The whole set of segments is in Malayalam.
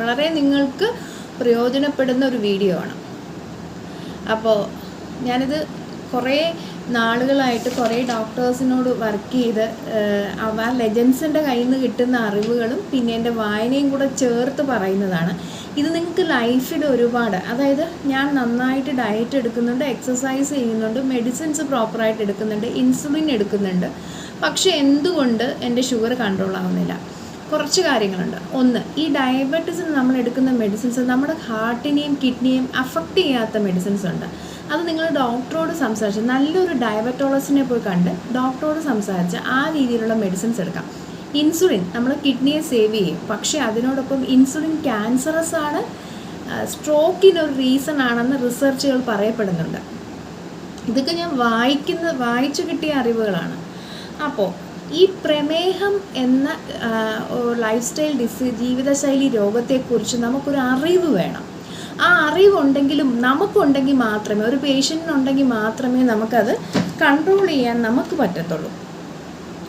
വളരെ നിങ്ങൾക്ക് പ്രയോജനപ്പെടുന്ന ഒരു വീഡിയോ ആണ്. അപ്പോൾ ഞാനിത് കുറേ നാളുകളായിട്ട് കുറേ ഡോക്ടേഴ്സിനോട് വർക്ക് ചെയ്ത് ആ ലെജൻസിൻ്റെ കയ്യിൽ നിന്ന് കിട്ടുന്ന അറിവുകളും പിന്നെ എൻ്റെ വായനയും കൂടെ ചേർത്ത് പറയുന്നതാണ്. ഇത് നിങ്ങൾക്ക് ലൈഫിൽ ഒരുപാട്, അതായത് ഞാൻ നന്നായിട്ട് ഡയറ്റ് എടുക്കുന്നുണ്ട്, എക്സസൈസ് ചെയ്യുന്നുണ്ട്, മെഡിസിൻസ് പ്രോപ്പറായിട്ട് എടുക്കുന്നുണ്ട്, ഇൻസുലിൻ എടുക്കുന്നുണ്ട്, പക്ഷേ എന്തുകൊണ്ട് എൻ്റെ ഷുഗർ കൺട്രോൾ ആവുന്നില്ല? കുറച്ച് കാര്യങ്ങളുണ്ട്. ഒന്ന്, ഈ ഡയബറ്റീസിന് നമ്മൾ എടുക്കുന്ന മെഡിസിൻസ് നമ്മുടെ ഹാർട്ടിനെയും കിഡ്നിയെയും അഫക്റ്റ് ചെയ്യാത്ത മെഡിസിൻസ് ഉണ്ട്. അത് നിങ്ങൾ ഡോക്ടറോട് സംസാരിച്ച്, നല്ലൊരു ഡയബറ്റോളജിസ്റ്റിനെ പോയി കണ്ട് ഡോക്ടറോട് സംസാരിച്ച് ആ രീതിയിലുള്ള മെഡിസിൻസ് എടുക്കാം. ഇൻസുലിൻ നമ്മുടെ കിഡ്നിയെ സേവ് ചെയ്യും, പക്ഷേ അതിനോടൊപ്പം ഇൻസുലിൻ ക്യാൻസറസ് ആണ്, സ്ട്രോക്കിനൊരു റീസൺ ആണെന്ന് റിസർച്ചുകൾ പറയപ്പെടുന്നുണ്ട്. ഇതൊക്കെ ഞാൻ വായിച്ചു കിട്ടിയ അറിവുകളാണ്. അപ്പോൾ ഈ പ്രമേഹം എന്ന ലൈഫ് സ്റ്റൈൽ ജീവിതശൈലി രോഗത്തെക്കുറിച്ച് നമുക്കൊരു അറിവ് വേണം. ആ അറിവുണ്ടെങ്കിലും നമുക്കുണ്ടെങ്കിൽ മാത്രമേ, ഒരു പേഷ്യൻറ്റിനുണ്ടെങ്കിൽ മാത്രമേ നമുക്കത് കൺട്രോൾ ചെയ്യാൻ നമുക്ക് പറ്റത്തുള്ളൂ.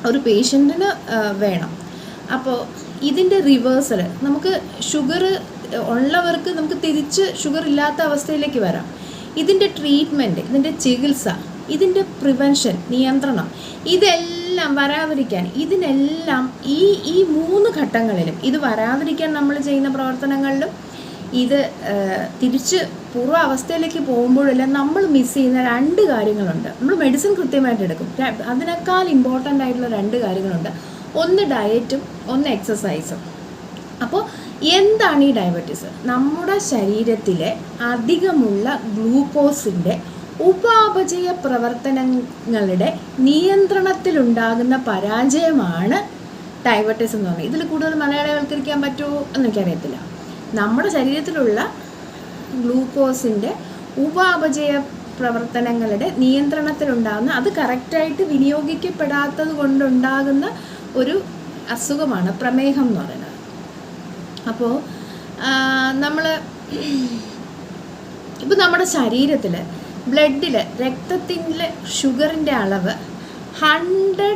ഒരു പേഷ്യൻറ്റിന് വേണം. അപ്പോൾ ഇതിൻ്റെ റിവേഴ്സൽ, നമുക്ക് ഷുഗർ ഉള്ളവർക്ക് നമുക്ക് തിരിച്ച് ഷുഗർ ഇല്ലാത്ത അവസ്ഥയിലേക്ക് വരാം. ഇതിൻ്റെ ട്രീറ്റ്മെൻറ്റ്, ഇതിൻ്റെ ചികിത്സ, ഇതിൻ്റെ പ്രിവെൻഷൻ, നിയന്ത്രണം, ഇതെല്ലാം വരാതിരിക്കാൻ, ഇതിനെല്ലാം ഈ 3 ഘട്ടങ്ങളിലും, ഇത് വരാതിരിക്കാൻ നമ്മൾ ചെയ്യുന്ന പ്രവർത്തനങ്ങളിലും, ഇത് തിരിച്ച് പൂർവ്വ അവസ്ഥയിലേക്ക് പോകുമ്പോഴെല്ലാം നമ്മൾ മിസ് ചെയ്യുന്ന 2 കാര്യങ്ങളുണ്ട്. നമ്മൾ മെഡിസിൻ കൃത്യമായിട്ട് എടുക്കും, അതിനേക്കാൾ ഇമ്പോർട്ടൻ്റ് ആയിട്ടുള്ള 2 കാര്യങ്ങളുണ്ട്. ഒന്ന് ഡയറ്റും ഒന്ന് എക്സസൈസും. അപ്പോൾ എന്താണ് ഈ ഡയബറ്റീസ്? നമ്മുടെ ശരീരത്തിലെ അധികമുള്ള ഗ്ലൂക്കോസിൻ്റെ ഉപാപചയ പ്രവർത്തനങ്ങളുടെ നിയന്ത്രണത്തിലുണ്ടാകുന്ന പരാജയമാണ് ഡയബറ്റീസ് എന്ന് പറയുന്നത്. ഇതിൽ കൂടുതൽ മലയാളവൽക്കരിക്കാൻ പറ്റുമോ എന്നെനിക്കറിയത്തില്ല. നമ്മുടെ ശരീരത്തിലുള്ള ഗ്ലൂക്കോസിൻ്റെ ഉപാപചയ പ്രവർത്തനങ്ങളുടെ നിയന്ത്രണത്തിലുണ്ടാകുന്ന, അത് കറക്റ്റായിട്ട് വിനിയോഗിക്കപ്പെടാത്തത് കൊണ്ടുണ്ടാകുന്ന ഒരു അസുഖമാണ് പ്രമേഹം എന്ന് പറയുന്നത്. അപ്പോൾ ഇപ്പോൾ നമ്മുടെ ശരീരത്തിൽ ബ്ലഡിൽ, രക്തത്തിൻ്റെ ഷുഗറിൻ്റെ അളവ് 100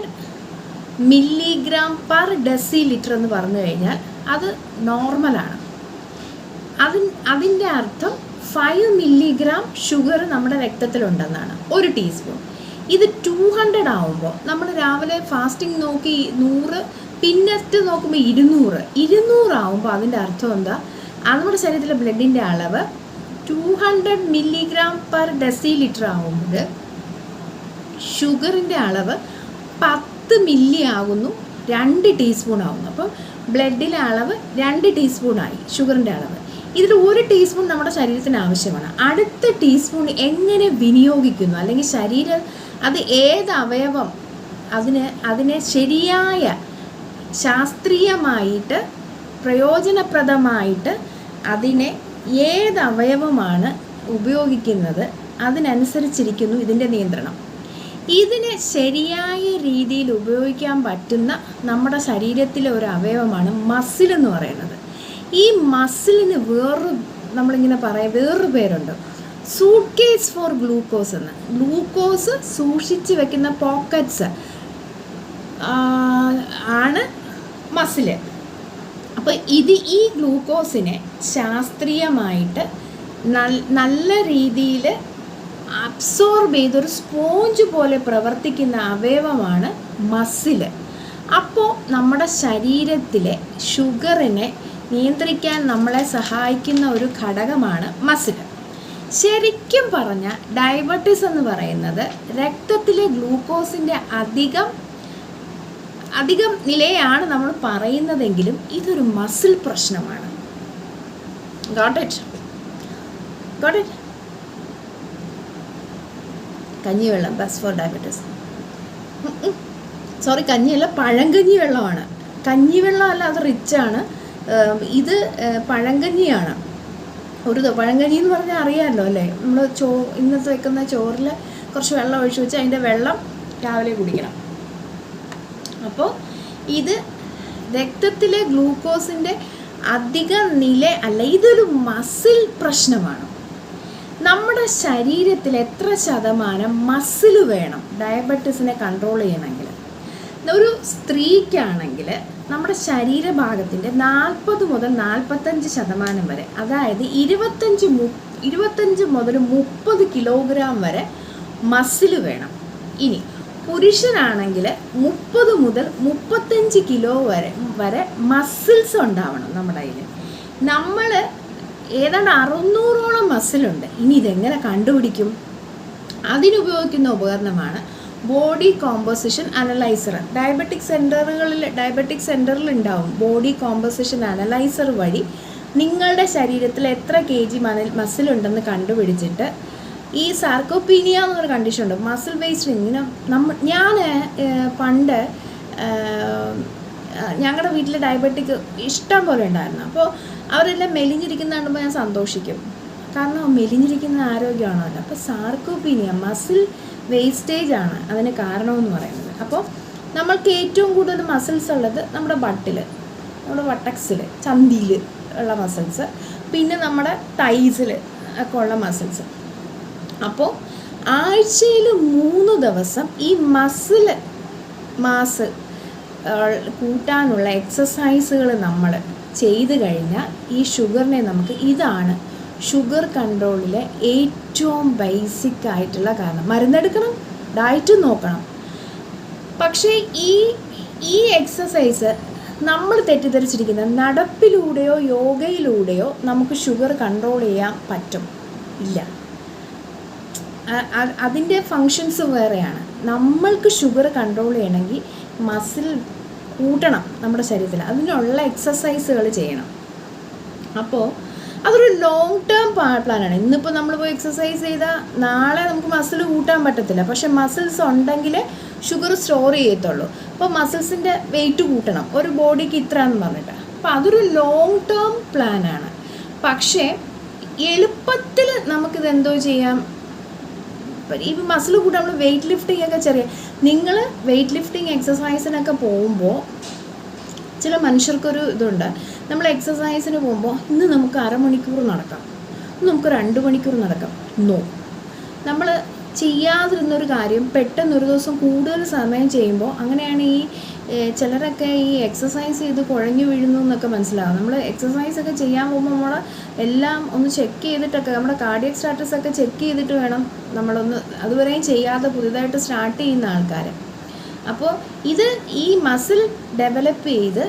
mg/dL എന്ന് പറഞ്ഞു കഴിഞ്ഞാൽ അത് നോർമലാണ്. അതിൻ്റെ അർത്ഥം 5 mg ഷുഗർ നമ്മുടെ രക്തത്തിലുണ്ടെന്നാണ്, 1 ടീസ്പൂൺ. ഇത് 200 ആവുമ്പോൾ, നമ്മൾ രാവിലെ ഫാസ്റ്റിംഗ് നോക്കി 100, പിന്നത്തെ നോക്കുമ്പോൾ 200 ആവുമ്പോൾ അതിൻ്റെ അർത്ഥം എന്താ? നമ്മുടെ ശരീരത്തിലെ ബ്ലഡിൻ്റെ അളവ് 200 mg/dL ആവുമ്പോൾ ഷുഗറിൻ്റെ അളവ് 10 മില്ലി ആകുന്നു, 2 ടീസ്പൂൺ ആകുന്നു. അപ്പം ബ്ലഡിലെ അളവ് 2 ടീസ്പൂണായി ഷുഗറിൻ്റെ അളവ്. ഇതിൽ 1 ടീസ്പൂൺ നമ്മുടെ ശരീരത്തിന് ആവശ്യമാണ്. അടുത്ത ടീസ്പൂൺ എങ്ങനെ വിനിയോഗിക്കുന്നു, അല്ലെങ്കിൽ ശരീരം അത് ഏത് അവയവം അതിനെ ശരിയായ ശാസ്ത്രീയമായിട്ട് പ്രയോജനപ്രദമായിട്ട് അതിനെ ഏത് അവയവമാണ് ഉപയോഗിക്കുന്നത് അതിനനുസരിച്ചിരിക്കുന്നു ഇതിൻ്റെ നിയന്ത്രണം. ഇതിനെ ശരിയായ രീതിയിൽ ഉപയോഗിക്കാൻ പറ്റുന്ന നമ്മുടെ ശരീരത്തിലെ ഒരു അവയവമാണ് മസിൽ എന്ന് പറയുന്നത്. ഈ മസിലിന് നമ്മളിങ്ങനെ പറയാം, വേറൊരു പേരുണ്ട്, സൂട്ട് കേസ് ഫോർ ഗ്ലൂക്കോസ് എന്ന്. ഗ്ലൂക്കോസ് സൂക്ഷിച്ച് വെക്കുന്ന പോക്കറ്റ്സ് ആണ് മസില്. അപ്പോൾ ഈ ഗ്ലൂക്കോസിനെ ശാസ്ത്രീയമായിട്ട് നല്ല രീതിയിൽ അബ്സോർബ് ചെയ്തൊരു സ്പോഞ്ച് പോലെ പ്രവർത്തിക്കുന്ന അവയവമാണ് മസില്. അപ്പോൾ നമ്മുടെ ശരീരത്തിലെ ഷുഗറിനെ നിയന്ത്രിക്കാൻ നമ്മളെ സഹായിക്കുന്ന ഒരു ഘടകമാണ് മസിൽ. ശരിക്കും പറഞ്ഞാൽ ഡയബറ്റീസ് എന്ന് പറയുന്നത് രക്തത്തിലെ ഗ്ലൂക്കോസിൻ്റെ അധികം നിലയാണ് നമ്മൾ പറയുന്നതെങ്കിലും ഇതൊരു മസിൽ പ്രശ്നമാണ്. Got it? കഞ്ഞിവെള്ളം ബെസ്റ്റ് ഫോർ ഡയബറ്റീസ്. സോറി, കഞ്ഞിയല്ല, പഴങ്കഞ്ഞി വെള്ളമാണ്. കഞ്ഞിവെള്ളം അല്ല, അത് റിച്ചാണ്. ഇത് പഴങ്കഞ്ഞിയാണ്. പഴങ്കഞ്ഞി എന്ന് പറഞ്ഞാൽ അറിയാമല്ലോ അല്ലേ? നമ്മൾ ഇന്നത്തെ വെക്കുന്ന ചോറിൽ കുറച്ച് വെള്ളം ഒഴിച്ച് വെച്ച് അതിൻ്റെ വെള്ളം രാവിലെ കുടിക്കണം. അപ്പോൾ ഇത് രക്തത്തിലെ ഗ്ലൂക്കോസിൻ്റെ അധിക നില അല്ല, ഇതൊരു മസിൽ പ്രശ്നമാണ്. നമ്മുടെ ശരീരത്തിൽ എത്ര ശതമാനം മസിൽ വേണം ഡയബറ്റീസിനെ കൺട്രോൾ ചെയ്യണമെങ്കിൽ? ഒരു സ്ത്രീക്കാണെങ്കിൽ നമ്മുടെ ശരീരഭാഗത്തിൻ്റെ 40 മുതൽ 45% വരെ, അതായത് 25 മുതൽ 30 കിലോഗ്രാം വരെ മസിൽ വേണം. ഇനി പുരുഷനാണെങ്കിൽ 30 മുതൽ 35 കിലോ വരെ മസിൽസ് ഉണ്ടാവണം നമ്മുടെ കയ്യിൽ. നമ്മൾ ഏതാണ്ട് 600ഓളം മസിലുണ്ട്. ഇനി ഇതെങ്ങനെ കണ്ടുപിടിക്കും? അതിനുപയോഗിക്കുന്ന ഉപകരണമാണ് ബോഡി കോമ്പോസിഷൻ അനലൈസർ. ഡയബറ്റിക് സെൻറ്ററിൽ ഉണ്ടാവും ബോഡി കോമ്പോസിഷൻ അനലൈസർ വഴി നിങ്ങളുടെ ശരീരത്തിൽ എത്ര kg മസിലുണ്ടെന്ന് കണ്ടുപിടിച്ചിട്ട്, ഈ സാർക്കോപീനിയ എന്നൊരു കണ്ടീഷൻ ഉണ്ട്, മസിൽ വേസ്റ്റ്. ഇങ്ങനെ ഞാൻ പണ്ട് ഞങ്ങളുടെ വീട്ടിൽ ഡയബറ്റിക് ഇഷ്ടം പോലെ ഉണ്ടായിരുന്നു. അപ്പോൾ അവരെല്ലാം മെലിഞ്ഞിരിക്കുന്ന കാണുമ്പോൾ ഞാൻ സന്തോഷിക്കും. കാരണം മെലിഞ്ഞിരിക്കുന്ന ആരോഗ്യമാണല്ലോ. അപ്പോൾ സാർക്കോപീനിയ മസിൽ വേസ്റ്റേജ് ആണ് അതിന് കാരണമെന്ന് പറയുന്നത്. അപ്പോൾ നമ്മൾക്ക് ഏറ്റവും കൂടുതൽ മസിൽസ് ഉള്ളത് നമ്മുടെ ബട്ടിൽ, നമ്മുടെ വട്ടക്സിൽ, ചന്തിയിൽ ഉള്ള മസിൽസ്, പിന്നെ നമ്മുടെ തൈസിൽ ഒക്കെ ഉള്ള മസിൽസ്. അപ്പോൾ ആഴ്ചയിൽ 3 ദിവസം ഈ മാസ് കൂട്ടാനുള്ള എക്സസൈസുകൾ നമ്മൾ ചെയ്ത് കഴിഞ്ഞാൽ ഈ ഷുഗറിനെ നമുക്ക്, ഇതാണ് ഷുഗർ കൺട്രോളിലെ ഏറ്റവും ബേസിക് ആയിട്ടുള്ള കാരണം. മരുന്നെടുക്കണം, ഡയറ്റ് നോക്കണം. പക്ഷേ ഈ എക്സസൈസ് നമ്മൾ തെറ്റിദ്ധരിച്ചിരിക്കുന്ന നടപ്പിലൂടെയോ യോഗയിലൂടെയോ നമുക്ക് ഷുഗർ കൺട്രോൾ ചെയ്യാൻ പറ്റും ഇല്ല. അതിൻ്റെ ഫങ്ഷൻസ് വേറെയാണ്. നമ്മൾക്ക് ഷുഗർ കൺട്രോൾ ചെയ്യണമെങ്കിൽ മസിൽ കൂട്ടണം നമ്മുടെ ശരീരത്തിൽ, അതിനുള്ള എക്സസൈസുകൾ ചെയ്യണം. അപ്പോൾ അതൊരു ലോങ് ടേം പ്ലാനാണ്. ഇന്നിപ്പോൾ നമ്മൾ പോയി എക്സസൈസ് ചെയ്താൽ നാളെ നമുക്ക് മസിൽ കൂട്ടാൻ പറ്റത്തില്ല. പക്ഷേ മസിൽസ് ഉണ്ടെങ്കിൽ ഷുഗർ സ്റ്റോർ ചെയ്യത്തുള്ളൂ. അപ്പോൾ മസിൽസിൻ്റെ വെയിറ്റ് കൂട്ടണം, ഒരു ബോഡിക്ക് ഇത്ര എന്ന് പറഞ്ഞിട്ട്. അപ്പോൾ അതൊരു ലോങ് ടേം പ്ലാനാണ്. പക്ഷേ എളുപ്പത്തിൽ നമുക്കിതെന്തോ ചെയ്യാം. ഈ മസിൽ കൂട്ടാൻ നമ്മൾ വെയിറ്റ് ലിഫ്റ്റിംഗ് ഒക്കെ നിങ്ങൾ വെയിറ്റ് ലിഫ്റ്റിംഗ് എക്സസൈസിനൊക്കെ പോകുമ്പോൾ ചില മനുഷ്യർക്കൊരു ഇതുണ്ട്, നമ്മൾ എക്സസൈസിന് പോകുമ്പോൾ ഇന്ന് നമുക്ക് അരമണിക്കൂർ നടക്കാം, ഇന്ന് നമുക്ക് 2 മണിക്കൂർ നടക്കാം. നമ്മൾ ചെയ്യാതിരുന്നൊരു കാര്യം പെട്ടെന്നൊരു ദിവസം കൂടുതൽ സമയം ചെയ്യുമ്പോൾ അങ്ങനെയാണ് ഈ ചിലരൊക്കെ ഈ എക്സസൈസ് ചെയ്ത് കുഴഞ്ഞു വീഴുന്നു എന്നൊക്കെ മനസ്സിലാവും. നമ്മൾ എക്സസൈസൊക്കെ ചെയ്യാൻ പോകുമ്പോൾ നമ്മൾ എല്ലാം ഒന്ന് ചെക്ക് ചെയ്തിട്ടൊക്കെ, നമ്മുടെ കാർഡിയക് സ്റ്റാറ്റസ് ഒക്കെ ചെക്ക് ചെയ്തിട്ട് വേണം നമ്മളൊന്ന്, അതുവരെയും ചെയ്യാതെ പുതിയതായിട്ട് സ്റ്റാർട്ട് ചെയ്യുന്ന ആൾക്കാർ. അപ്പോൾ ഈ മസിൽ ഡെവലപ്പ് ചെയ്ത്